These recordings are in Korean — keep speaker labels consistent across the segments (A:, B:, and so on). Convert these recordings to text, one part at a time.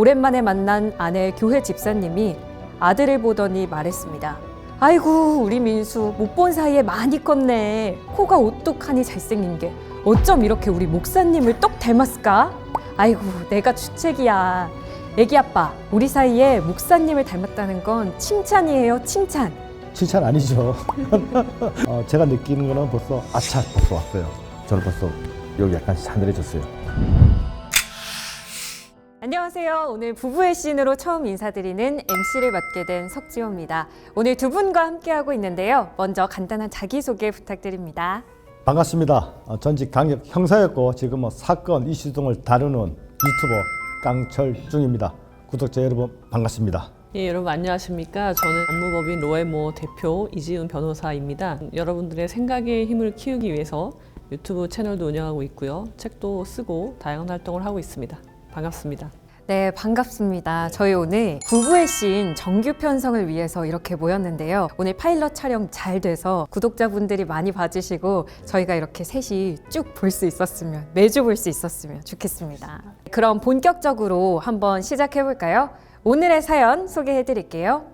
A: 오랜만에 만난 아내 교회 집사님이 아들을 보더니 말했습니다. 아이고 우리 민수 못 본 사이에 많이 컸네. 코가 오똑하니 잘생긴 게 어쩜 이렇게 우리 목사님을 똑 닮았을까? 아이고 내가 주책이야. 애기 아빠 우리 사이에 목사님을 닮았다는 건 칭찬이에요. 칭찬.
B: 칭찬 아니죠. 제가 느끼는 거는 벌써 아차 벌써 왔어요. 저는 벌써 여기 약간 싸늘해졌어요.
A: 안녕하세요. 오늘 부부의 씬으로 처음 인사드리는 MC를 맡게 된 석지호입니다. 오늘 두 분과 함께하고 있는데요. 먼저 간단한 자기소개 부탁드립니다.
B: 반갑습니다. 전직 강력 형사였고 지금은 사건 이슈 등을 다루는 유튜버 깡철중입니다. 구독자 여러분 반갑습니다.
C: 예, 여러분 안녕하십니까. 저는 업무법인 로에모 대표 이지은 변호사입니다. 여러분들의 생각의 힘을 키우기 위해서 유튜브 채널도 운영하고 있고요. 책도 쓰고 다양한 활동을 하고 있습니다. 반갑습니다.
A: 네, 반갑습니다. 저희 오늘 부부의 씬 정규 편성을 위해서 이렇게 모였는데요. 오늘 파일럿 촬영 잘 돼서 구독자분들이 많이 봐주시고 저희가 이렇게 셋이 쭉 볼 수 있었으면, 매주 볼 수 있었으면 좋겠습니다. 그럼 본격적으로 한번 시작해 볼까요? 오늘의 사연 소개해 드릴게요.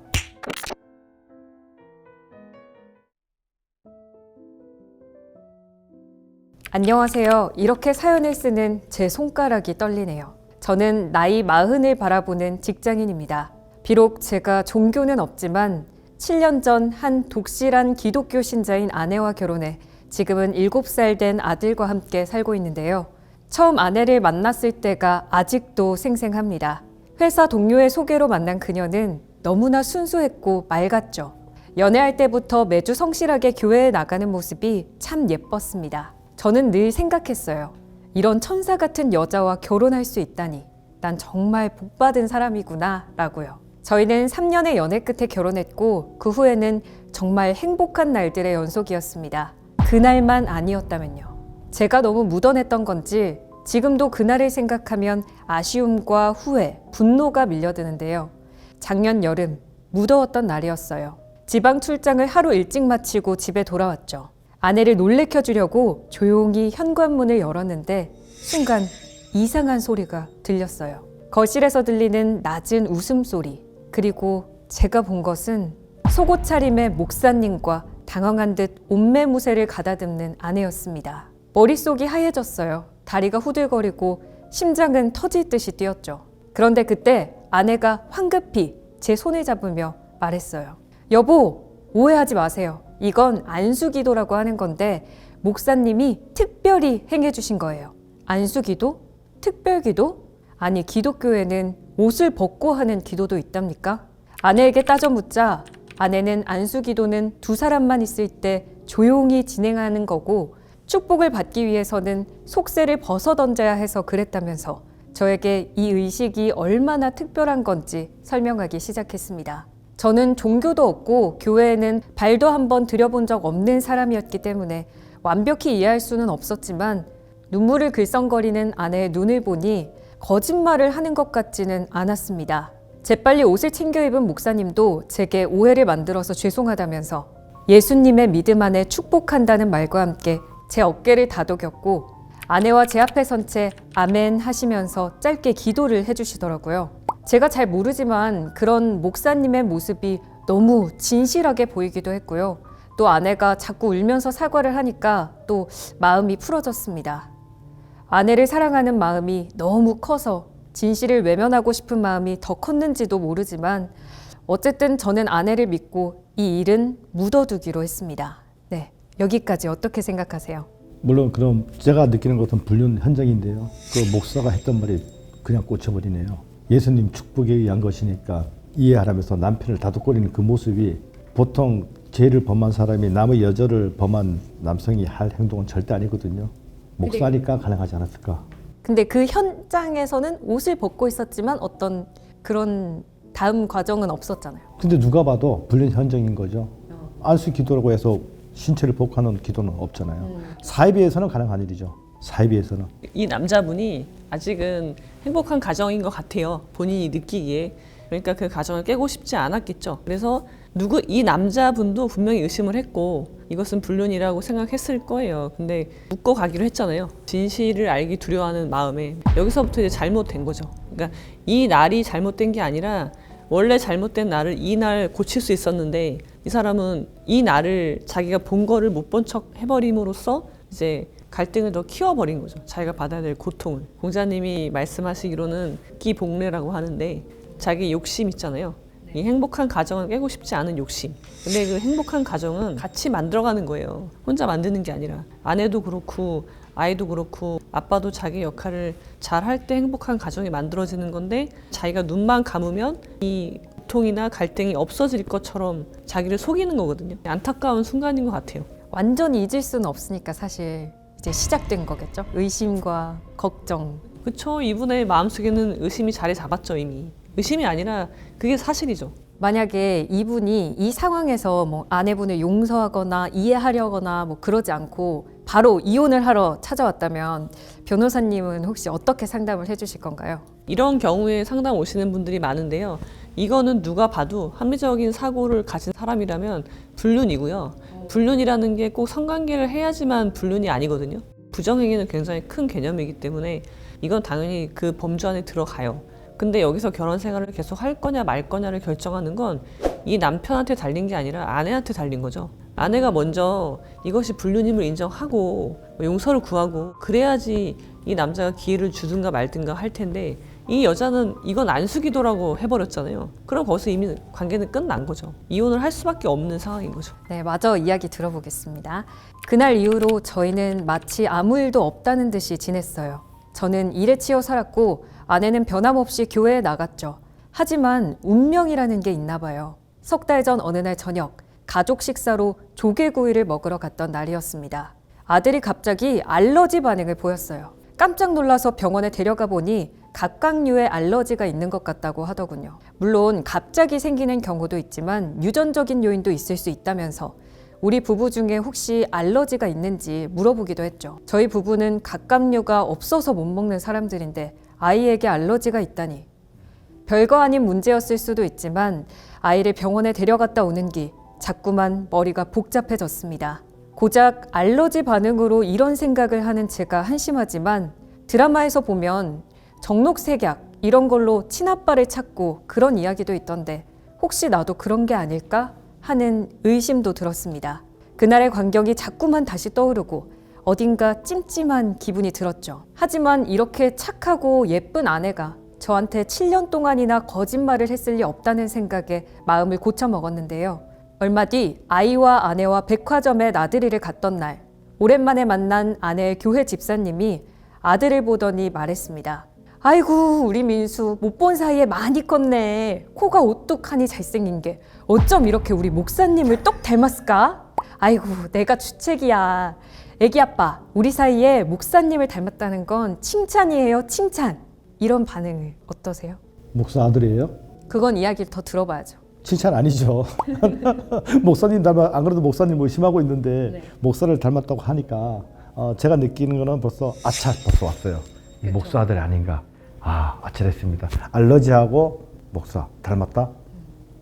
A: 안녕하세요. 이렇게 사연을 쓰는 제 손가락이 떨리네요. 저는 나이 40을 바라보는 직장인입니다. 비록 제가 종교는 없지만 7년 전 한 독실한 기독교 신자인 아내와 결혼해 지금은 7살 된 아들과 함께 살고 있는데요. 처음 아내를 만났을 때가 아직도 생생합니다. 회사 동료의 소개로 만난 그녀는 너무나 순수했고 맑았죠. 연애할 때부터 매주 성실하게 교회에 나가는 모습이 참 예뻤습니다. 저는 늘 생각했어요. 이런 천사 같은 여자와 결혼할 수 있다니 난 정말 복받은 사람이구나 라고요. 저희는 3년의 연애 끝에 결혼했고 그 후에는 정말 행복한 날들의 연속이었습니다. 그날만 아니었다면요. 제가 너무 묻어냈던 건지 지금도 그날을 생각하면 아쉬움과 후회, 분노가 밀려드는데요. 작년 여름 무더웠던 날이었어요. 지방 출장을 하루 일찍 마치고 집에 돌아왔죠. 아내를 놀래켜 주려고 조용히 현관문을 열었는데 순간 이상한 소리가 들렸어요. 거실에서 들리는 낮은 웃음소리, 그리고 제가 본 것은 속옷 차림의 목사님과 당황한 듯 옷매무새를 가다듬는 아내였습니다. 머릿속이 하얘졌어요. 다리가 후들거리고 심장은 터질 듯이 뛰었죠. 그런데 그때 아내가 황급히 제 손을 잡으며 말했어요. 여보, 오해하지 마세요. 이건 안수기도라고 하는 건데 목사님이 특별히 행해주신 거예요. 안수기도? 특별기도? 아니 기독교에는 옷을 벗고 하는 기도도 있답니까? 아내에게 따져 묻자 아내는 안수기도는 두 사람만 있을 때 조용히 진행하는 거고 축복을 받기 위해서는 속세를 벗어 던져야 해서 그랬다면서 저에게 이 의식이 얼마나 특별한 건지 설명하기 시작했습니다. 저는 종교도 없고 교회에는 발도 한번 들여본 적 없는 사람이었기 때문에 완벽히 이해할 수는 없었지만 눈물을 글썽거리는 아내의 눈을 보니 거짓말을 하는 것 같지는 않았습니다. 재빨리 옷을 챙겨 입은 목사님도 제게 오해를 만들어서 죄송하다면서 예수님의 믿음 안에 축복한다는 말과 함께 제 어깨를 다독였고 아내와 제 앞에 선 채 아멘 하시면서 짧게 기도를 해주시더라고요. 제가 잘 모르지만 그런 목사님의 모습이 너무 진실하게 보이기도 했고요. 또 아내가 자꾸 울면서 사과를 하니까 또 마음이 풀어졌습니다. 아내를 사랑하는 마음이 너무 커서 진실을 외면하고 싶은 마음이 더 컸는지도 모르지만 어쨌든 저는 아내를 믿고 이 일은 묻어두기로 했습니다. 네, 여기까지 어떻게 생각하세요?
B: 물론 그럼 제가 느끼는 것은 불륜 현장인데요. 그 목사가 했던 말이 그냥 꽂혀버리네요. 예수님 축복에 의한 것이니까 이해하라면서 남편을 다독거리는 그 모습이 보통 죄를 범한 사람이 남의 여자를 범한 남성이 할 행동은 절대 아니거든요. 목사니까 가능하지 않았을까. 근데
A: 그 현장에서는 옷을 벗고 있었지만 어떤 그런 다음 과정은 없었잖아요.
B: 근데 누가 봐도 불륜 현장인 거죠. 안수 기도라고 해서 신체를 복하는 기도는 없잖아요. 사이비에서는 가능한 일이죠. 사이비에서는.
C: 이 남자분이 아직은 행복한 가정인 것 같아요. 본인이 느끼기에. 그러니까 그 가정을 깨고 싶지 않았겠죠. 그래서 이 남자분도 분명히 의심을 했고 이것은 불륜이라고 생각했을 거예요. 근데 묶어 가기로 했잖아요. 진실을 알기 두려워하는 마음에 여기서부터 이제 잘못된 거죠. 그러니까 이 날이 잘못된 게 아니라 원래 잘못된 날을 이 날 고칠 수 있었는데 이 사람은 이 날을 자기가 본 거를 못 본 척 해버림으로써 이제 갈등을 더 키워버린 거죠. 자기가 받아야 될 고통을. 공자님이 말씀하시기로는 기복례라고 하는데 자기 욕심 있잖아요. 이 행복한 가정을 깨고 싶지 않은 욕심. 근데 그 행복한 가정은 같이 만들어가는 거예요. 혼자 만드는 게 아니라. 아내도 그렇고 아이도 그렇고 아빠도 자기 역할을 잘 할 때 행복한 가정이 만들어지는 건데 자기가 눈만 감으면 이 고통이나 갈등이 없어질 것처럼 자기를 속이는 거거든요. 안타까운 순간인 것 같아요.
A: 완전히 잊을 수는 없으니까 사실 이제 시작된 거겠죠. 의심과 걱정.
C: 그쵸. 이분의 마음속에는 의심이 자리 잡았죠, 이미. 의심이 아니라 그게 사실이죠.
A: 만약에 이분이 이 상황에서 뭐 아내분을 용서하거나 이해하려거나 뭐 그러지 않고 바로 이혼을 하러 찾아왔다면 변호사님은 혹시 어떻게 상담을 해주실 건가요?
C: 이런 경우에 상담 오시는 분들이 많은데요. 이거는 누가 봐도 합리적인 사고를 가진 사람이라면 불륜이고요. 불륜이라는 게 꼭 성관계를 해야지만 불륜이 아니거든요. 부정행위는 굉장히 큰 개념이기 때문에 이건 당연히 그 범주 안에 들어가요. 근데 여기서 결혼 생활을 계속 할 거냐 말 거냐를 결정하는 건 이 남편한테 달린 게 아니라 아내한테 달린 거죠. 아내가 먼저 이것이 불륜임을 인정하고 용서를 구하고 그래야지 이 남자가 기회를 주든가 말든가 할 텐데 이 여자는 이건 안수기도라고 해버렸잖아요. 그럼 거기서 이미 관계는 끝난 거죠. 이혼을 할 수밖에 없는 상황인 거죠.
A: 네, 마저 이야기 들어보겠습니다. 그날 이후로 저희는 마치 아무 일도 없다는 듯이 지냈어요. 저는 일에 치여 살았고 아내는 변함없이 교회에 나갔죠. 하지만 운명이라는 게 있나 봐요. 석 달 전 어느 날 저녁 가족 식사로 조개구이를 먹으러 갔던 날이었습니다. 아들이 갑자기 알러지 반응을 보였어요. 깜짝 놀라서 병원에 데려가 보니 각각류의 알러지가 있는 것 같다고 하더군요. 물론 갑자기 생기는 경우도 있지만 유전적인 요인도 있을 수 있다면서 우리 부부 중에 혹시 알러지가 있는지 물어보기도 했죠. 저희 부부는 각각류가 없어서 못 먹는 사람들인데 아이에게 알러지가 있다니. 별거 아닌 문제였을 수도 있지만 아이를 병원에 데려갔다 오는 길 자꾸만 머리가 복잡해졌습니다. 고작 알러지 반응으로 이런 생각을 하는 제가 한심하지만 드라마에서 보면 정록색약 이런 걸로 친아빠를 찾고 그런 이야기도 있던데 혹시 나도 그런 게 아닐까 하는 의심도 들었습니다. 그날의 광경이 자꾸만 다시 떠오르고 어딘가 찜찜한 기분이 들었죠. 하지만 이렇게 착하고 예쁜 아내가 저한테 7년 동안이나 거짓말을 했을 리 없다는 생각에 마음을 고쳐 먹었는데요. 얼마 뒤 아이와 아내와 백화점에 나들이를 갔던 날 오랜만에 만난 아내의 교회 집사님이 아들을 보더니 말했습니다. 아이고 우리 민수 못 본 사이에 많이 컸네. 코가 오뚝하니 잘생긴 게 어쩜 이렇게 우리 목사님을 똑 닮았을까? 아이고 내가 주책이야. 애기 아빠 우리 사이에 목사님을 닮았다는 건 칭찬이에요 칭찬. 이런 반응을 어떠세요?
B: 목사 아들이에요?
A: 그건 이야기를 더 들어봐야죠.
B: 칭찬 아니죠. 목사님 닮아, 안 그래도 목사님 의심하고 있는데
A: 네.
B: 목사를 닮았다고 하니까 제가 느끼는 거는 벌써 왔어요. 이 목사 아들이 아닌가. 아찔했습니다. 알러지하고 목사 닮았다?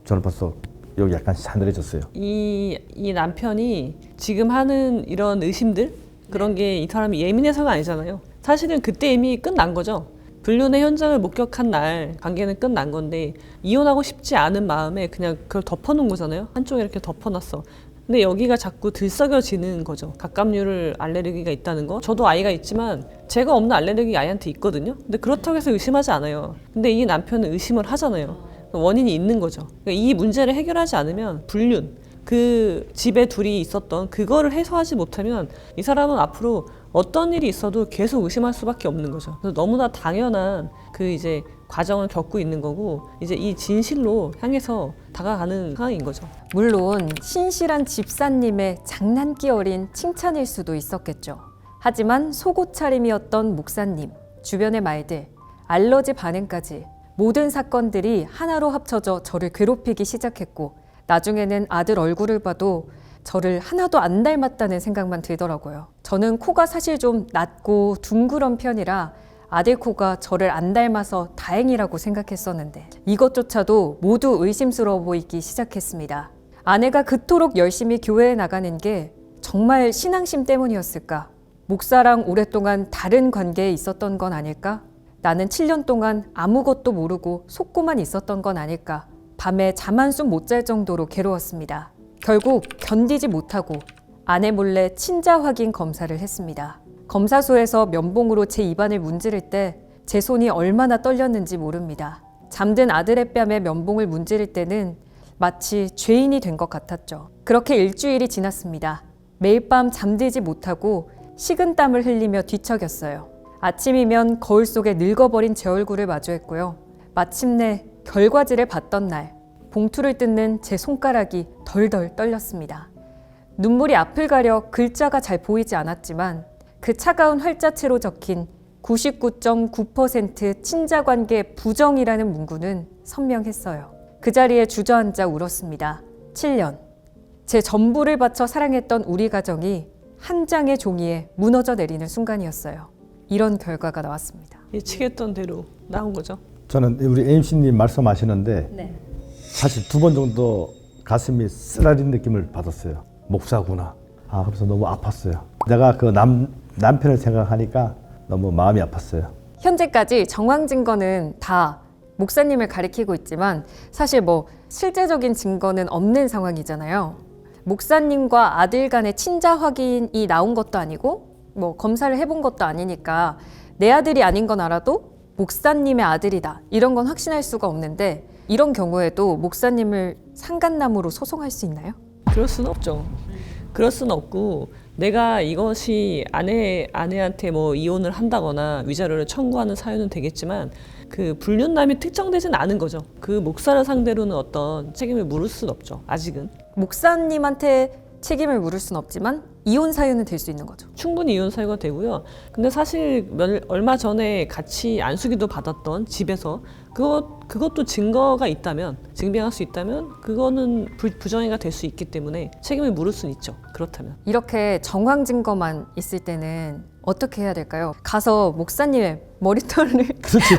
B: 저는 벌써 여기 약간 싸늘해졌어요.
C: 이 남편이 지금 하는 이런 의심들 그런 게 이 사람이 예민해서가 아니잖아요. 사실은 그때 이미 끝난 거죠. 불륜의 현장을 목격한 날 관계는 끝난 건데 이혼하고 싶지 않은 마음에 그냥 그걸 덮어놓은 거잖아요. 한쪽에 이렇게 덮어놨어. 근데 여기가 자꾸 들썩여지는 거죠. 갑각류를 알레르기가 있다는 거. 저도 아이가 있지만 제가 없는 알레르기 아이한테 있거든요. 근데 그렇다고 해서 의심하지 않아요. 근데 이 남편은 의심을 하잖아요. 원인이 있는 거죠. 그러니까 이 문제를 해결하지 않으면 불륜, 그 집에 둘이 있었던 그거를 해소하지 못하면 이 사람은 앞으로 어떤 일이 있어도 계속 의심할 수밖에 없는 거죠. 그래서 너무나 당연한 그 이제 과정을 겪고 있는 거고 이제 이 진실로 향해서 다가가는 상황인 거죠.
A: 물론 신실한 집사님의 장난기 어린 칭찬일 수도 있었겠죠. 하지만 속옷차림이었던 목사님, 주변의 말들, 알러지 반응까지 모든 사건들이 하나로 합쳐져 저를 괴롭히기 시작했고 나중에는 아들 얼굴을 봐도 저를 하나도 안 닮았다는 생각만 들더라고요. 저는 코가 사실 좀 낮고 둥그런 편이라 아들 코가 저를 안 닮아서 다행이라고 생각했었는데 이것조차도 모두 의심스러워 보이기 시작했습니다. 아내가 그토록 열심히 교회에 나가는 게 정말 신앙심 때문이었을까? 목사랑 오랫동안 다른 관계에 있었던 건 아닐까? 나는 7년 동안 아무것도 모르고 속고만 있었던 건 아닐까. 밤에 잠 한숨 못 잘 정도로 괴로웠습니다. 결국 견디지 못하고 아내 몰래 친자 확인 검사를 했습니다. 검사소에서 면봉으로 제 입안을 문지를 때 제 손이 얼마나 떨렸는지 모릅니다. 잠든 아들의 뺨에 면봉을 문지를 때는 마치 죄인이 된 것 같았죠. 그렇게 일주일이 지났습니다. 매일 밤 잠들지 못하고 식은땀을 흘리며 뒤척였어요. 아침이면 거울 속에 늙어버린 제 얼굴을 마주했고요. 마침내 결과지를 봤던 날, 봉투를 뜯는 제 손가락이 덜덜 떨렸습니다. 눈물이 앞을 가려 글자가 잘 보이지 않았지만 그 차가운 활자체로 적힌 99.9% 친자관계 부정이라는 문구는 선명했어요. 그 자리에 주저앉아 울었습니다. 7년. 제 전부를 바쳐 사랑했던 우리 가정이 한 장의 종이에 무너져 내리는 순간이었어요. 이런 결과가 나왔습니다.
C: 예측했던 대로 나온 거죠.
B: 저는 우리 MC님 말씀하시는데 사실 2번 정도 가슴이 쓰라린 느낌을 받았어요. 목사구나. 그래서 너무 아팠어요. 내가 그 남편을 생각하니까 너무 마음이 아팠어요.
A: 현재까지 정황 증거는 다 목사님을 가리키고 있지만 사실 실제적인 증거는 없는 상황이잖아요. 목사님과 아들 간의 친자 확인이 나온 것도 아니고 검사를 해본 것도 아니니까 내 아들이 아닌 건 알아도 목사님의 아들이다 이런 건 확신할 수가 없는데 이런 경우에도 목사님을 상간남으로 소송할 수 있나요?
C: 그럴 수는 없죠. 그럴 수는 없고 내가 이것이 아내한테 이혼을 한다거나 위자료를 청구하는 사유는 되겠지만 그 불륜남이 특정되진 않은 거죠. 그 목사를 상대로는 어떤 책임을 물을 수는 없죠. 아직은.
A: 목사님한테 책임을 물을 수는 없지만 이혼 사유는 될 수 있는 거죠.
C: 충분히 이혼 사유가 되고요. 근데 사실 얼마 전에 같이 안수기도 받았던 집에서 그것도 증거가 있다면, 증명할 수 있다면 그거는 부정행위가 될 수 있기 때문에 책임을 물을 수는 있죠. 그렇다면.
A: 이렇게 정황 증거만 있을 때는 어떻게 해야 될까요? 가서 목사님의 머리털을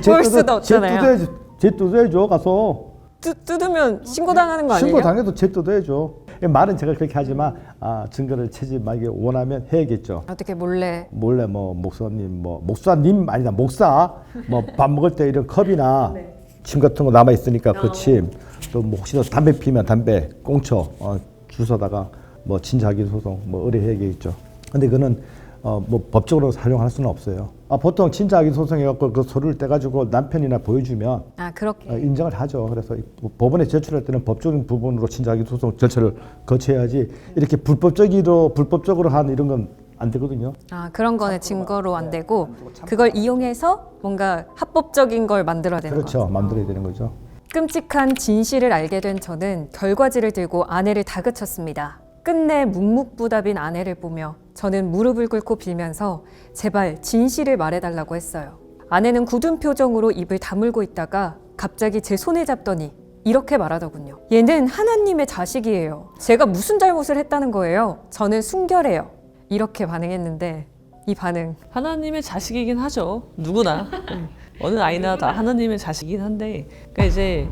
A: 볼 수도 없잖아요.
B: 쟤 뜯어야죠. 가서.
A: 뜯으면 신고당하는 거 아니에요?
B: 신고당해도 쟤 뜯어야죠. 말은 제가 그렇게 하지만 증거를 채집하기 원하면 해야겠죠.
A: 어떻게 몰래
B: 목사님 아니다 목사 밥 먹을 때 이런 컵이나 침 같은 거 남아 있으니까 그 침 또 혹시 담배 피면 담배 꽁초 주워다가 친자기 소송 의뢰해야겠죠. 근데 그거는 법적으로 사용할 수는 없어요. 보통 친자기 소송해갖고 그 서류를 떼가지고 남편이나 보여주면
A: 그렇게
B: 인정을 하죠. 그래서 법원에 제출할 때는 법적인 부분으로 친자기 소송 절차를 거쳐야지 이렇게 불법적으로 한 이런 건 안 되거든요.
A: 그런 거는 증거로 안 되고 그걸 이용해서 뭔가 합법적인 걸 만들어야 되는 거죠.
B: 그렇죠. 만들어야 되는 거죠.
A: 끔찍한 진실을 알게 된 저는 결과지를 들고 아내를 다그쳤습니다. 끝내 묵묵부답인 아내를 보며 저는 무릎을 꿇고 빌면서 제발 진실을 말해달라고 했어요. 아내는 굳은 표정으로 입을 다물고 있다가 갑자기 제 손을 잡더니 이렇게 말하더군요. 얘는 하나님의 자식이에요. 제가 무슨 잘못을 했다는 거예요. 저는 순결해요. 이렇게 반응했는데 이 반응
C: 하나님의 자식이긴 하죠. 누구나. 어느 아이나 다 하나님의 자식이긴 한데 그러니까 이제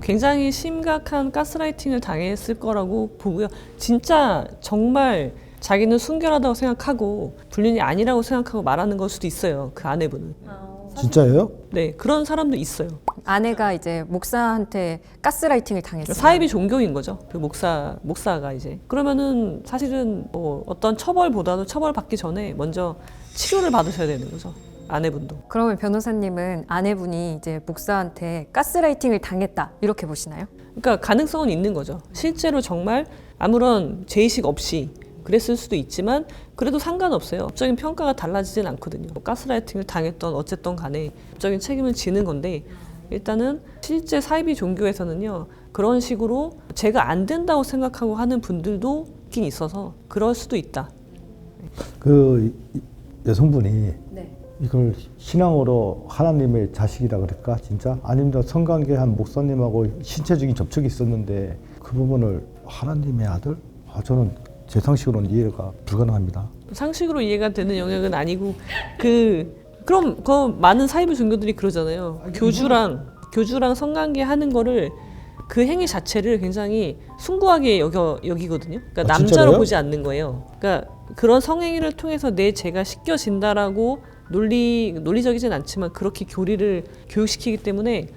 C: 굉장히 심각한 가스라이팅을 당했을 거라고 보고요. 진짜 정말 자기는 순결하다고 생각하고 불륜이 아니라고 생각하고 말하는 걸 수도 있어요. 그 아내분은.
B: 진짜예요?
C: 네, 그런 사람도 있어요.
A: 아내가 이제 목사한테 가스라이팅을 당했어요.
C: 사입이 종교인 거죠. 그 목사가 이제 그러면은 사실은 어떤 처벌보다도 처벌받기 전에 먼저 치료를 받으셔야 되는 거죠. 아내분도.
A: 그러면 변호사님은 아내분이 이제 목사한테 가스라이팅을 당했다 이렇게 보시나요?
C: 그러니까 가능성은 있는 거죠. 실제로 정말 아무런 죄의식 없이 그랬을 수도 있지만 그래도 상관없어요. 법적인 평가가 달라지진 않거든요. 가스라이팅을 당했던 어쨌든 간에 법적인 책임을 지는 건데 일단은 실제 사이비 종교에서는요. 그런 식으로 제가 안 된다고 생각하고 하는 분들도 있긴 있어서 그럴 수도 있다.
B: 그 여성분이 이걸 신앙으로 하나님의 자식이라 그럴까 진짜? 아니면 성관계한 목사님하고 신체적인 접촉이 있었는데 그 부분을 하나님의 아들? 저는 제 상식으로는 이해가 불가능합니다.
C: 상식으로 이해가 되는 영역은 아니고 그럼 그 많은 사이비 종교들이 그러잖아요. 교주랑 성관계 하는 거를 그 행위 자체를 굉장히 숭고하게 여기거든요. 그러니까 남자로
B: 진짜로요?
C: 보지 않는 거예요. 그러니까 그런 성행위를 통해서 내 죄가 씻겨진다라고 논리적이진 않지만 그렇게 교육시키기 때문에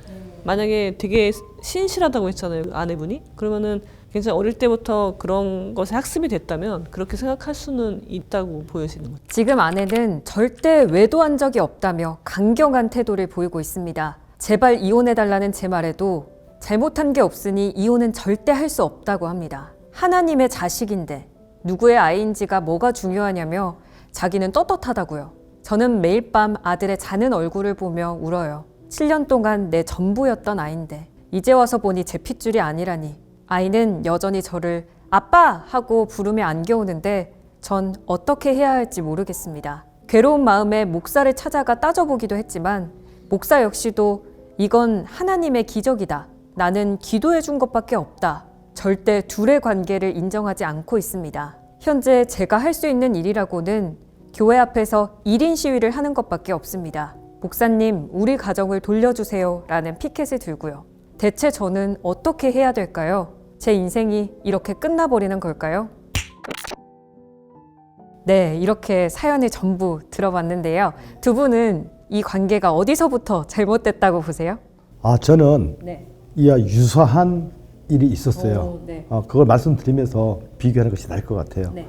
C: 만약에 되게 신실하다고 했잖아요, 아내분이. 그러면은 굉장히 어릴 때부터 그런 것에 학습이 됐다면 그렇게 생각할 수는 있다고 보여지는 거죠.
A: 지금 아내는 절대 외도한 적이 없다며 강경한 태도를 보이고 있습니다. 제발 이혼해달라는 제 말에도 잘못한 게 없으니 이혼은 절대 할 수 없다고 합니다. 하나님의 자식인데 누구의 아이인지가 뭐가 중요하냐며 자기는 떳떳하다고요. 저는 매일 밤 아들의 자는 얼굴을 보며 울어요. 7년 동안 내 전부였던 아인데 이제 와서 보니 제 핏줄이 아니라니. 아이는 여전히 저를 아빠! 하고 부르며 안겨오는데 전 어떻게 해야 할지 모르겠습니다. 괴로운 마음에 목사를 찾아가 따져보기도 했지만 목사 역시도 이건 하나님의 기적이다. 나는 기도해 준 것밖에 없다. 절대 둘의 관계를 인정하지 않고 있습니다. 현재 제가 할 수 있는 일이라고는 교회 앞에서 1인 시위를 하는 것밖에 없습니다. 목사님, 우리 가정을 돌려주세요 라는 피켓을 들고요. 대체 저는 어떻게 해야 될까요? 제 인생이 이렇게 끝나버리는 걸까요? 네, 이렇게 사연을 전부 들어봤는데요. 두 분은 이 관계가 어디서부터 잘못됐다고 보세요?
B: 저는
A: 네.
B: 이와 유사한 일이 있었어요.
A: 네.
B: 그걸 말씀드리면서 비교하는 것이 나을 것 같아요.
A: 네.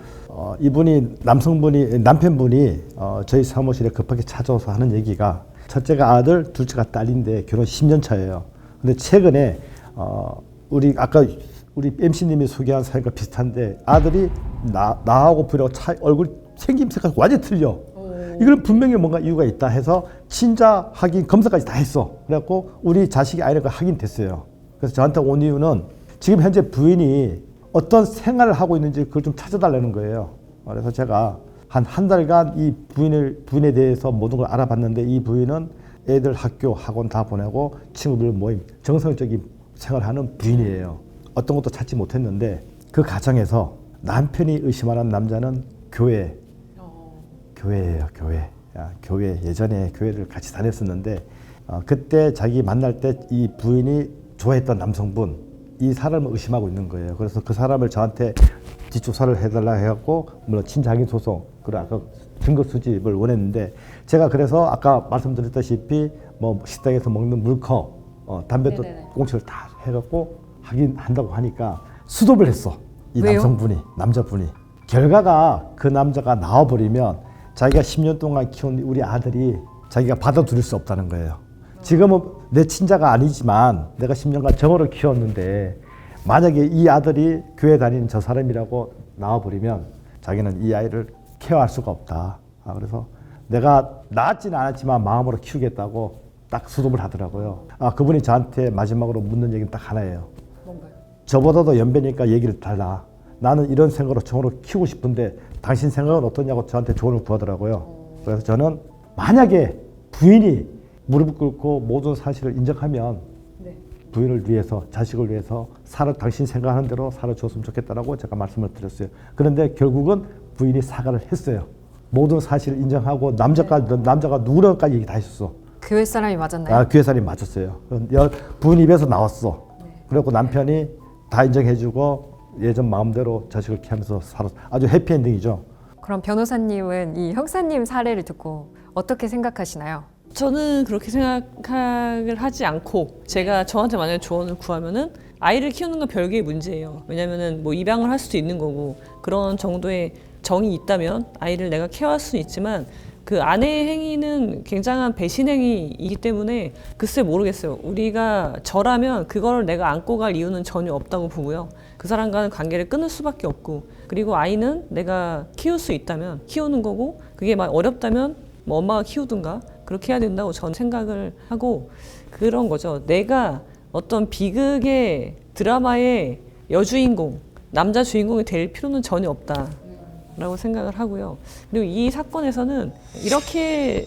B: 남편분이 저희 사무실에 급하게 찾아와서 하는 얘기가 첫째가 아들, 둘째가 딸인데 결혼 10년 차예요. 근데 최근에 우리 MC님이 소개한 사연과 비슷한데 아들이 나하고 부인하고 얼굴 생김새가 완전히 틀려. 이건 분명히 뭔가 이유가 있다 해서 친자 확인 검사까지 다 했어. 그래갖고 우리 자식이 아이가 확인됐어요. 그래서 저한테 온 이유는 지금 현재 부인이 어떤 생활을 하고 있는지 그걸 좀 찾아달라는 거예요. 그래서 제가 한 달간 이 부인에 대해서 모든 걸 알아봤는데 이 부인은 애들 학교, 학원 다 보내고 친구들 모임, 정상적인 생활하는 부인이에요. 어떤 것도 찾지 못했는데 그 가정에서 남편이 의심하는 남자는 교회예요, 교회. 교회, 예전에 교회를 같이 다녔었는데 그때 자기 만날 때 이 부인이 좋아했던 남성분, 이 사람을 의심하고 있는 거예요. 그래서 그 사람을 저한테 뒷조사를 해달라 해갖고 물론 친자인 소송, 그리고 아까 증거 수집을 원했는데 제가 그래서 아까 말씀드렸다시피 뭐 식당에서 먹는 물컵, 담배도 꽁치를 다 해갖고 확인한다고 하니까 수습을 했어. 이
A: 왜요?
B: 남자분이. 결과가 그 남자가 나와버리면 자기가 10년 동안 키운 우리 아들이 자기가 받아들일 수 없다는 거예요. 지금은 내 친자가 아니지만 내가 10년간 정으로 키웠는데 만약에 이 아들이 교회 다니는 저 사람이라고 나와버리면 자기는 이 아이를 케어할 수가 없다. 그래서 내가 낳았지는 않았지만 마음으로 키우겠다고 딱 수습을 하더라고요. 그분이 저한테 마지막으로 묻는 얘기는 딱 하나예요.
A: 뭔가요?
B: 저보다도 연배니까 얘기를 달라. 나는 이런 생각으로 정으로 키우고 싶은데 당신 생각은 어떠냐고 저한테 조언을 구하더라고요. 그래서 저는 만약에 부인이 무릎 꿇고 모든 사실을 인정하면 부인을 위해서, 자식을 위해서 당신 생각하는 대로 살아줬으면 좋겠다라고 제가 말씀을 드렸어요. 그런데 결국은 부인이 사과를 했어요. 모든 사실을 인정하고 남자가 누구랑까지 얘기 다 했었어.
A: 교회 사람이 맞았나요?
B: 교회 사람이 맞았어요. 부인 입에서 나왔어. 그래갖고 남편이 다 인정해주고 예전 마음대로 자식을 키우면서 살았어. 아주 해피엔딩이죠.
A: 그럼 변호사님은 이 형사님 사례를 듣고 어떻게 생각하시나요?
C: 저는 그렇게 생각을 하지 않고 제가 저한테 만약에 조언을 구하면은 아이를 키우는 건 별개의 문제예요. 왜냐면은 뭐 입양을 할 수도 있는 거고 그런 정도의 정이 있다면 아이를 내가 케어할 수는 있지만 그 아내의 행위는 굉장한 배신 행위이기 때문에 글쎄 모르겠어요. 우리가 저라면 그걸 내가 안고 갈 이유는 전혀 없다고 보고요. 그 사람과는 관계를 끊을 수밖에 없고 그리고 아이는 내가 키울 수 있다면 키우는 거고 그게 막 어렵다면 뭐 엄마가 키우든가 그렇게 해야 된다고 저는 생각을 하고 그런 거죠. 내가 어떤 비극의 드라마의 여주인공, 남자 주인공이 될 필요는 전혀 없다라고 생각을 하고요. 그리고 이 사건에서는 이렇게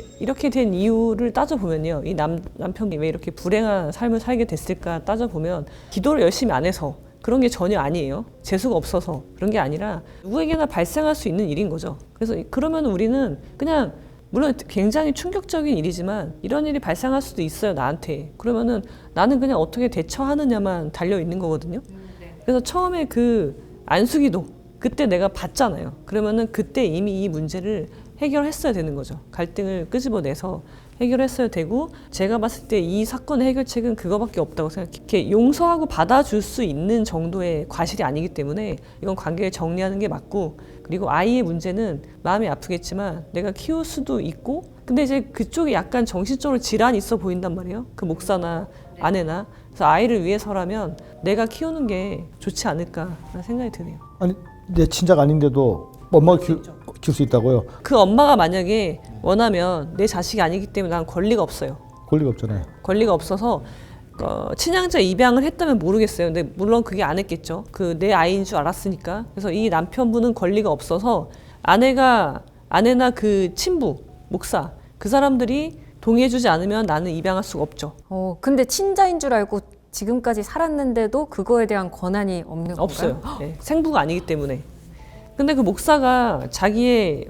C: 된 이유를 따져보면요. 이 남편이 왜 이렇게 불행한 삶을 살게 됐을까 따져보면 기도를 열심히 안 해서 그런 게 전혀 아니에요. 재수가 없어서 그런 게 아니라 누구에게나 발생할 수 있는 일인 거죠. 그래서 그러면 우리는 그냥 물론 굉장히 충격적인 일이지만 이런 일이 발생할 수도 있어요, 나한테. 그러면은 나는 그냥 어떻게 대처하느냐만 달려 있는 거거든요. 그래서 처음에 그 안수기도 그때 내가 봤잖아요. 그러면은 그때 이미 이 문제를 해결했어야 되는 거죠. 갈등을 끄집어내서 해결했어야 되고 제가 봤을 때 이 사건의 해결책은 그거밖에 없다고 생각해요. 이렇게 용서하고 받아줄 수 있는 정도의 과실이 아니기 때문에 이건 관계를 정리하는 게 맞고 그리고 아이의 문제는 마음이 아프겠지만 내가 키울 수도 있고 근데 이제 그쪽이 약간 정신적으로 질환이 있어 보인단 말이에요. 그 목사나 아내나. 그래서 아이를 위해서라면 내가 키우는 게 좋지 않을까라는 생각이 드네요.
B: 아니 내 친자가 아닌데도 엄마가 키울 수 있다고요?
C: 그 엄마가 만약에 원하면 내 자식이 아니기 때문에 난 권리가 없어요.
B: 권리가 없잖아요.
C: 권리가 없어서 친양자 입양을 했다면 모르겠어요. 근데 물론 그게 안 했겠죠. 그 내 아이인 줄 알았으니까. 그래서 이 남편분은 권리가 없어서 아내나 그 친부, 목사 그 사람들이 동의해주지 않으면 나는 입양할 수가 없죠.
A: 근데 친자인 줄 알고 지금까지 살았는데도 그거에 대한 권한이 없는 건가요?
C: 없어요. 네, 생부가 아니기 때문에. 근데 그 목사가 자기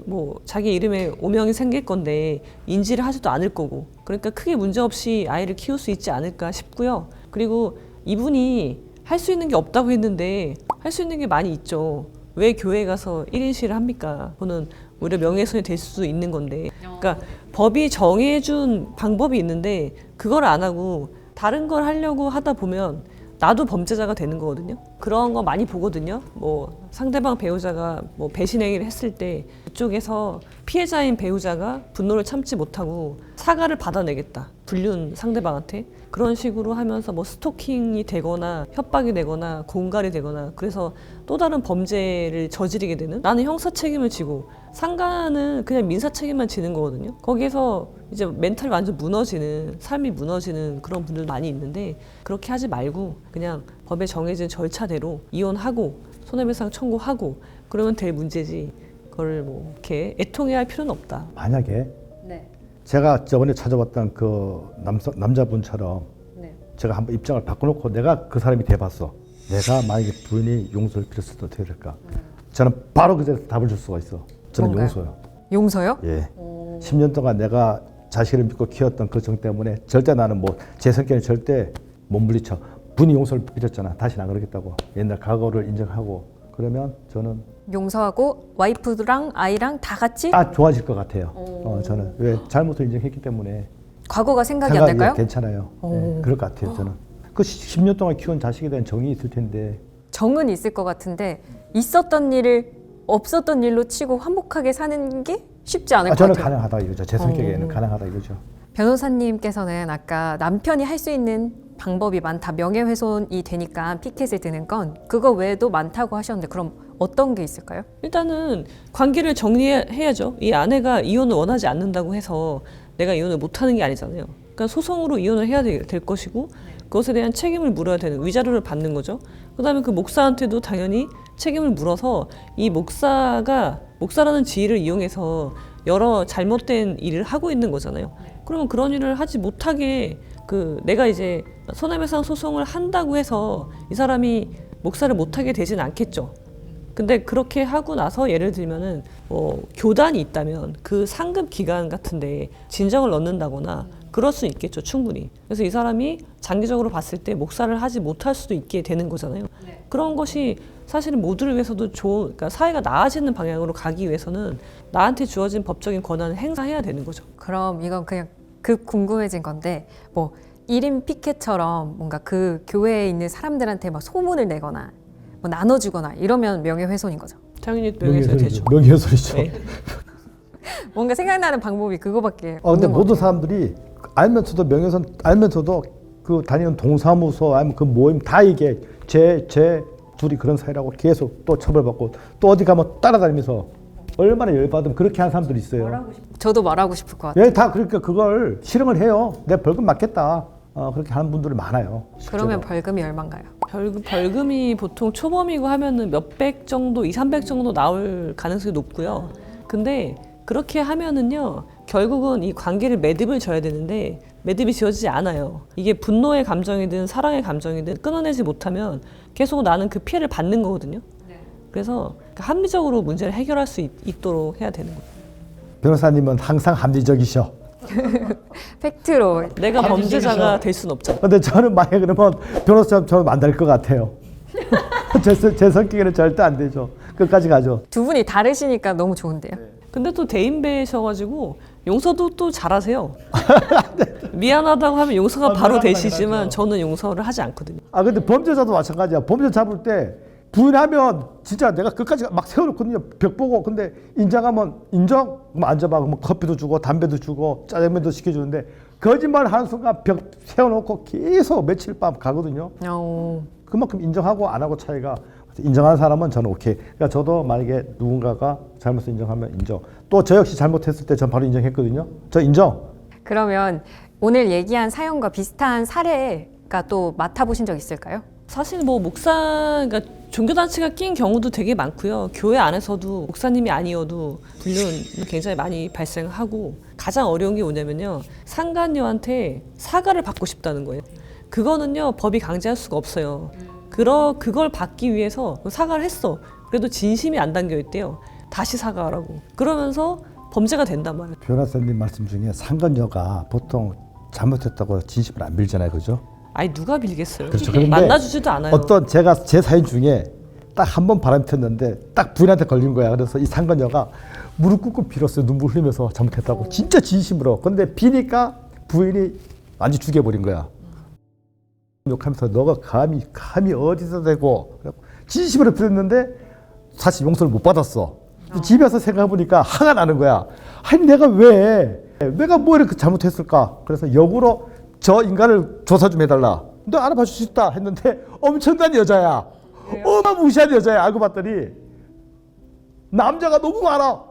C: 이름에 오명이 생길 건데 인지를 하지도 않을 거고 그러니까 크게 문제 없이 아이를 키울 수 있지 않을까 싶고요. 그리고 이분이 할 수 있는 게 없다고 했는데 할 수 있는 게 많이 있죠. 왜 교회에 가서 1인 시위를 합니까? 그거는 오히려 명예훼손이 될 수도 있는 건데 그러니까 법이 정해준 방법이 있는데 그걸 안 하고 다른 걸 하려고 하다 보면 나도 범죄자가 되는 거거든요. 그런 거 많이 보거든요. 뭐 상대방 배우자가 뭐 배신 행위를 했을 때 그쪽에서 피해자인 배우자가 분노를 참지 못하고 사과를 받아내겠다. 불륜 상대방한테 그런 식으로 하면서 뭐 스토킹이 되거나 협박이 되거나 공갈이 되거나 그래서 또 다른 범죄를 저지르게 되는 나는 형사 책임을 지고 상가는 그냥 민사 책임만 지는 거거든요. 거기에서 이제 멘탈이 완전 무너지는 삶이 무너지는 그런 분들 많이 있는데 그렇게 하지 말고 그냥 법에 정해진 절차대로 이혼하고 손해배상 청구하고 그러면 될 문제지 그걸 뭐 이렇게 애통해야 할 필요는 없다.
B: 만약에
A: 네.
B: 제가 저번에 찾아봤던 그 남자분처럼 제가 한번 입장을 바꿔놓고 내가 그 사람이 돼봤어. 내가 만약에 부인이 용서를 빌었을 때 어떻게 될까? 저는 바로 그 자리에서 답을 줄 수가 있어. 저는
A: 뭔가요?
B: 용서요.
A: 용서요?
B: 예. 10년 동안 내가 자식을 믿고 키웠던 그 정 때문에 절대 나는 뭐 제 성격에 절대 못 물리쳐. 부인이 용서를 빌었잖아. 다시는 안 그러겠다고. 옛날 과거를 인정하고 그러면 저는
A: 용서하고 와이프랑 아이랑 다 같이
B: 다 좋아질 것 같아요. 저는 왜 잘못을 인정했기 때문에
A: 과거가 생각이 안 날까요?
B: 괜찮아요. 네, 그럴 것 같아요. 저는 그 10년 동안 키운 자식에 대한 정이 있을 텐데
A: 정은 있을 것 같은데 있었던 일을 없었던 일로 치고 화목하게 사는 게 쉽지 않을 것
B: 저는
A: 같아요.
B: 가능하다 이거죠. 제 성격에는 가능하다 이거죠.
A: 변호사님께서는 아까 남편이 할 수 있는 방법이 많다. 명예훼손이 되니까 피켓을 드는 건 그거 외에도 많다고 하셨는데 그럼 어떤 게 있을까요?
C: 일단은 관계를 정리해야죠. 이 아내가 이혼을 원하지 않는다고 해서 내가 이혼을 못하는 게 아니잖아요. 그러니까 소송으로 이혼을 해야 될 것이고 그것에 대한 책임을 물어야 되는 위자료를 받는 거죠. 그다음에 그 목사한테도 당연히 책임을 물어서 이 목사라는 지위를 이용해서 여러 잘못된 일을 하고 있는 거잖아요. 그러면 그런 일을 하지 못하게 내가 이제 손해배상 소송을 한다고 해서 이 사람이 목사를 못하게 되진 않겠죠. 근데 그렇게 하고 나서 예를 들면은 교단이 있다면 그 상급 기관 같은데 진정을 넣는다거나 그럴 수 있겠죠, 충분히. 그래서 이 사람이 장기적으로 봤을 때 목사를 하지 못할 수도 있게 되는 거잖아요. 그런 것이 사실은 모두를 위해서도 그러니까 사회가 나아지는 방향으로 가기 위해서는 나한테 주어진 법적인 권한을 행사해야 되는 거죠.
A: 그럼 이건 그냥 급 궁금해진 건데 뭐 1인 피켓처럼 뭔가 그 교회에 있는 사람들한테 막 소문을 내거나 뭐 나눠주거나 이러면 명예훼손인 거죠.
C: 당연히 명예훼손이 되죠.
B: 명예훼손이죠.
C: 네.
A: 뭔가 생각나는 방법이 그거밖에
B: 근데
A: 없는 것
B: 모든
A: 같아요.
B: 사람들이 알면서도 명예훼손 알면서도 그 다니는 동사무소 아니면 그 모임 다 이게 제 둘이 그런 사이라고 계속 또 처벌받고 또 어디 가면 따라다니면서 얼마나 열받으면 그렇게 하는 사람들이 있어요.
A: 저도 말하고 싶을 것 같아요.
B: 예, 다 그러니까 그걸 실행을 해요. 내가 벌금 맞겠다. 그렇게 하는 분들이 많아요. 실제로.
A: 그러면 벌금이 얼마인가요?
C: 벌금이 보통 초범이고 하면은 몇백 정도, 200~300 정도 나올 가능성이 높고요. 근데 그렇게 하면은요, 결국은 이 관계를 매듭을 져야 되는데 매듭이 지어지지 않아요. 이게 분노의 감정이든 사랑의 감정이든 끊어내지 못하면 계속 나는 그 피해를 받는 거거든요. 그래서 합리적으로 문제를 해결할 수 있도록 해야 되는 거예요.
B: 변호사님은 항상 합리적이셔.
A: 팩트로
C: 내가 범죄자가 될 수는 없잖아.
B: 근데 저는 만약에 그러면 변호사처럼 저는 안 될 것 같아요. 제 성격에는 절대 안 되죠. 끝까지 가죠.
A: 두 분이 다르시니까 너무 좋은데요.
C: 근데 또 대인배셔가지고 용서도 또 잘하세요. 미안하다고 하면 용서가 바로
B: 미안하다
C: 되시지만
B: 그러죠.
C: 저는 용서를 하지 않거든요.
B: 아 근데 범죄자도 마찬가지야. 범죄 잡을 때 부인하면 진짜 내가 끝까지 막 세워놓거든요. 벽 보고. 근데 인정하면 인정? 그럼 앉아봐. 그럼 커피도 주고 담배도 주고 짜장면도 시켜주는데 거짓말 하는 순간 벽 세워놓고 계속 며칠 밤 가거든요. 그만큼 인정하고 안 하고 차이가. 인정하는 사람은 저는 오케이. 그러니까 저도 만약에 누군가가 잘못을 인정하면 인정. 또 저 역시 잘못했을 때 전 바로 인정했거든요. 저 인정.
A: 그러면 오늘 얘기한 사연과 비슷한 사례가 또 맡아보신 적 있을까요?
C: 사실 뭐 목사, 그러니까 종교단체가 낀 경우도 되게 많고요. 교회 안에서도 목사님이 아니어도 불륜 굉장히 많이 발생하고 가장 어려운 게 뭐냐면요. 상간녀한테 사과를 받고 싶다는 거예요. 그거는요 법이 강제할 수가 없어요. 그걸 받기 위해서 사과를 했어. 그래도 진심이 안 담겨 있대요. 다시 사과하라고. 그러면서 범죄가 된단 말이에요.
B: 변호사님 말씀 중에 상간녀가 보통 잘못했다고 진심을 안 빌잖아요, 그죠?
C: 아니 누가 빌겠어요.
B: 그렇죠. 그런데
C: 만나주지도 않아요.
B: 어떤 제가 제 사연 중에 딱 한 번 바람 폈는데 딱 부인한테 걸린 거야. 그래서 이 상간녀가 무릎 꿇고 빌었어요. 눈물 흘리면서 잘못했다고. 진짜 진심으로. 근데 비니까 부인이 완전 죽여버린 거야. 욕하면서 너가 감히 어디서 대고 진심으로 빌었는데 사실 용서를 못 받았어. 집에서 생각해보니까 화가 나는 거야. 아니 내가 뭐 이렇게 잘못했을까. 그래서 역으로 저 인간을 조사 좀 해달라. 너 알아봐 줄 수 있다 했는데 엄청난 여자야. 어마무시한 여자야. 알고 봤더니 남자가 너무 많아.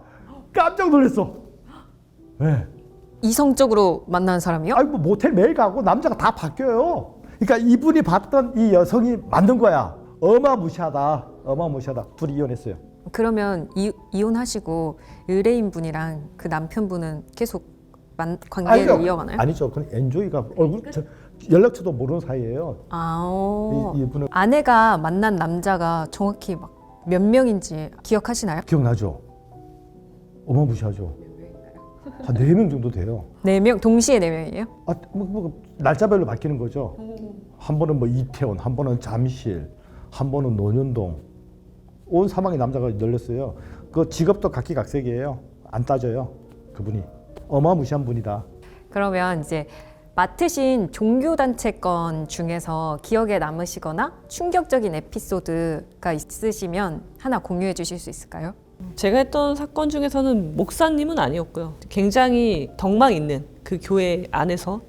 B: 깜짝 놀랐어. 네.
A: 이성적으로 만난 사람이요?
B: 아니 뭐 모텔 매일 가고 남자가 다 바뀌어요. 그러니까 이분이 봤던 이 여성이 만든 거야. 어마무시하다. 둘이 이혼했어요.
A: 그러면 이혼하시고 의뢰인 분이랑 그 남편분은 계속 관계를 이어가나요?
B: 아니죠. 그건 엔조이가 연락처도 모르는 사이예요. 이분은
A: 아내가 만난 남자가 정확히 막 몇 명인지 기억하시나요?
B: 기억나죠? 어마무시하죠. 한 4명 정도 돼요.
A: 4명, 동시에 4명이에요?
B: 날짜별로 바뀌는 거죠. 한 번은 뭐 이태원, 한 번은 잠실, 한 번은 논현동. 온 사방에 남자가 열렸어요. 그 직업도 각기각색이에요. 안 따져요. 그분이. 어마무시한 분이다.
A: 그러면 이제 맡으신 종교단체 건 중에서 기억에 남으시거나 충격적인 에피소드가 있으시면 하나 공유해 주실 수 있을까요?
C: 제가 했던 사건 중에서는 목사님은 아니었고요. 굉장히 덕망 있는 그 교회 안에서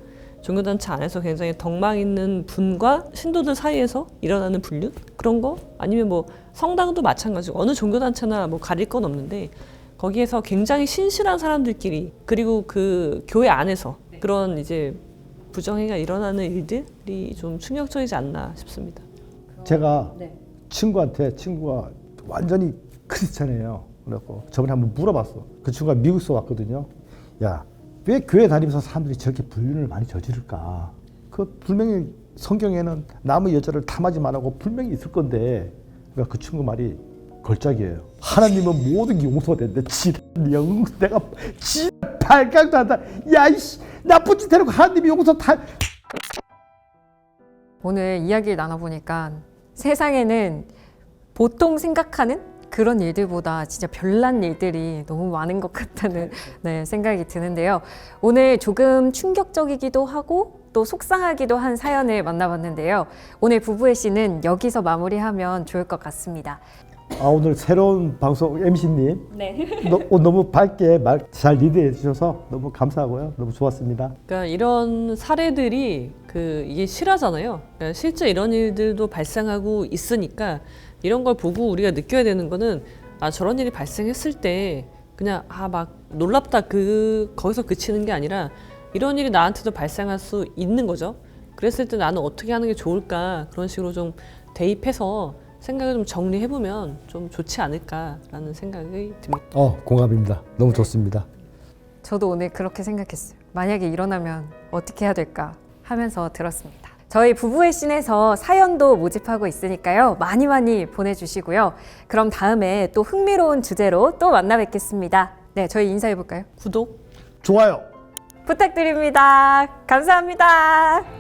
C: 종교단체 안에서 굉장히 덕망 있는 분과 신도들 사이에서 일어나는 불륜? 그런 거? 아니면 뭐 성당도 마찬가지고 어느 종교단체나 뭐 가릴 건 없는데 거기에서 굉장히 신실한 사람들끼리 그리고 그 교회 안에서 그런 이제 부정행위가 일어나는 일들이 좀 충격적이지 않나 싶습니다.
B: 제가 친구가 완전히 크리스찬이에요. 그래갖고 저번에 한번 물어봤어. 그 친구가 미국에서 왔거든요. 야, 왜 교회 다니면서 사람들이 저렇게 불륜을 많이 저지를까? 그 분명히 성경에는 남의 여자를 탐하지 말라고 분명히 있을 건데, 그러니까 그 친구 말이 걸작이에요. 하나님은 모든 게 용서가 된대. 내가 발각도 한다. 야, 이씨, 나쁜 짓 해놓고 하나님이 용서 다.
A: 오늘 이야기를 나눠보니까 세상에는 보통 생각하는 그런 일들보다 진짜 별난 일들이 너무 많은 것 같다는 생각이 드는데요. 오늘 조금 충격적이기도 하고 또 속상하기도 한 사연을 만나봤는데요. 오늘 부부의 씨는 여기서 마무리하면 좋을 것 같습니다.
B: 오늘 새로운 방송 MC님 너무 밝게 말 잘 리드해 주셔서 너무 감사하고요. 너무 좋았습니다.
C: 그러니까 이런 사례들이 이게 실화잖아요. 그러니까 실제 이런 일들도 발생하고 있으니까 이런 걸 보고 우리가 느껴야 되는 거는 저런 일이 발생했을 때 그냥 막 놀랍다 거기서 그치는 게 아니라 이런 일이 나한테도 발생할 수 있는 거죠. 그랬을 때 나는 어떻게 하는 게 좋을까 그런 식으로 좀 대입해서 생각을 좀 정리해보면 좀 좋지 않을까라는 생각이 듭니다.
B: 공감입니다. 너무 좋습니다.
A: 저도 오늘 그렇게 생각했어요. 만약에 일어나면 어떻게 해야 될까 하면서 들었습니다. 저희 부부의 씬에서 사연도 모집하고 있으니까요. 많이 보내주시고요. 그럼 다음에 또 흥미로운 주제로 또 만나 뵙겠습니다. 네, 저희 인사해볼까요?
C: 구독,
B: 좋아요.
A: 부탁드립니다. 감사합니다.